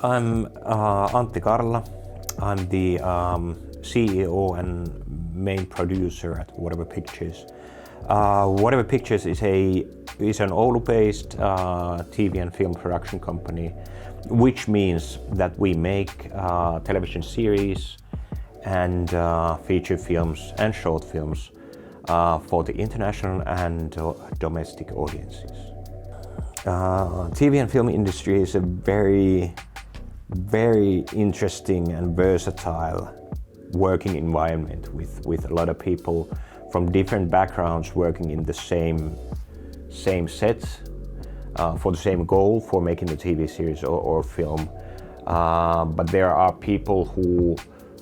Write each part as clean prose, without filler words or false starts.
I'm Antti Karla. I'm the CEO and main producer at Whatever Pictures. Whatever Pictures is an Oulu-based TV and film production company, which means that we make television series and feature films and short films for the international and domestic audiences. TV and film industry is a very interesting and versatile working environment with a lot of people from different backgrounds working in the same set for the same goal for making a TV series or film. But there are people who,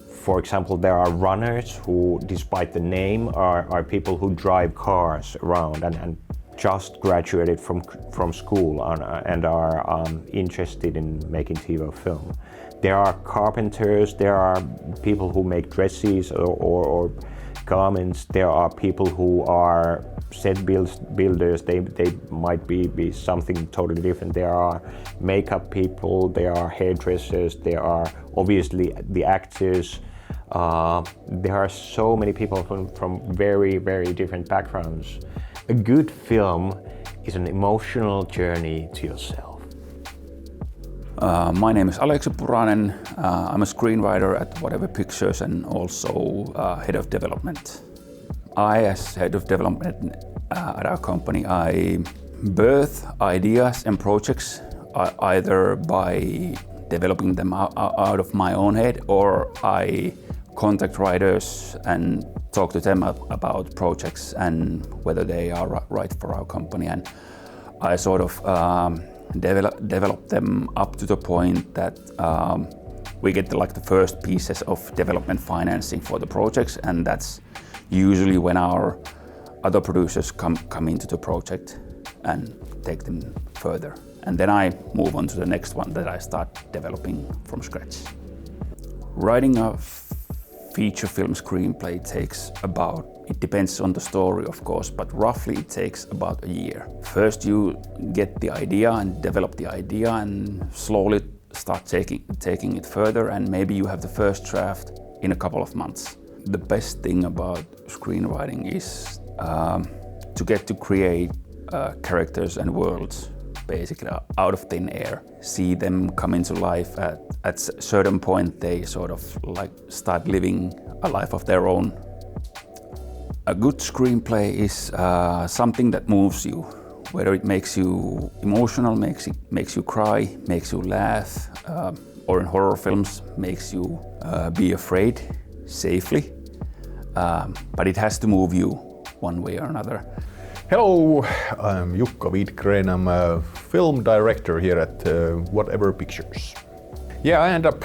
for example, there are runners who, despite the name, are people who drive cars around and just graduated from school and are interested in making TV or film. There are carpenters, there are people who make dresses or garments, there are people who are set builders, they might be something totally different. There are makeup people, there are hairdressers, there are obviously the actors. There are so many people from very different backgrounds. A good film is an emotional journey to yourself. My name is Aleksi Puranen. I'm a screenwriter at Whatever Pictures and also head of development. As head of development at our company, I birth ideas and projects either by developing them out of my own head, or I contact writers and talk to them about projects and whether they are right for our company. And I sort of develop them up to the point that we get the first pieces of development financing for the projects, and that's usually when our other producers come into the project and take them further. And then I move on to the next one that I start developing from scratch. Writing a feature film screenplay takes it depends on the story of course, but roughly it takes about a year. First you get the idea and develop the idea and slowly start taking it further, and maybe you have the first draft in a couple of months. The best thing about screenwriting is to get to create characters and worlds basically out of thin air. See them come into life at a certain point. They sort of start living a life of their own. A good screenplay is something that moves you, whether it makes you emotional, makes you cry, makes you laugh, or in horror films makes you be afraid safely. But it has to move you one way or another. Hello, I'm Jukka Widgren. I'm a film director here at Whatever Pictures. Yeah, I end up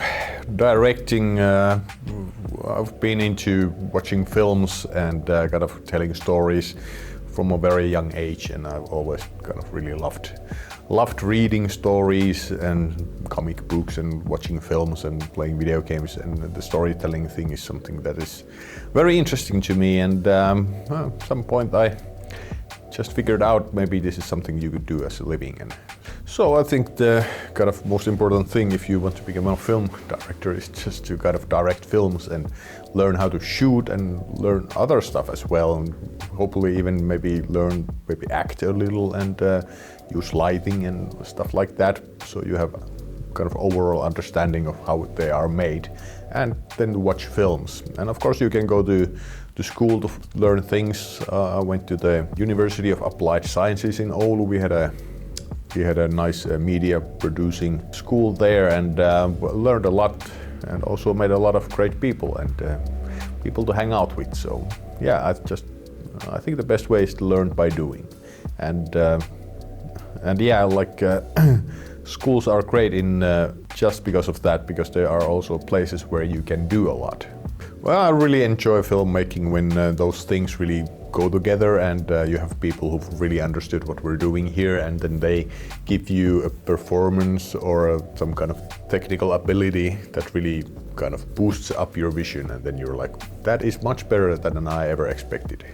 directing. I've been into watching films and kind of telling stories from a very young age, and I've always kind of really loved reading stories and comic books and watching films and playing video games, and the storytelling thing is something that is very interesting to me. And at some point I just figured out maybe this is something you could do as a living. And so I think the kind of most important thing if you want to become a film director is just to kind of direct films and learn how to shoot and learn other stuff as well, and hopefully even maybe act a little and use lighting and stuff like that, so you have kind of overall understanding of how they are made, and then watch films. And of course you can go to school to learn things. I went to the University of Applied Sciences in Oulu. We had a nice media producing school there, and learned a lot, and also met a lot of great people and people to hang out with. So yeah, I think the best way is to learn by doing. And yeah, schools are great in just because of that, because there are also places where you can do a lot. Well, I really enjoy filmmaking when those things really go together and you have people who've really understood what we're doing here, and then they give you a performance or some kind of technical ability that really kind of boosts up your vision, and then you're like, that is much better than I ever expected.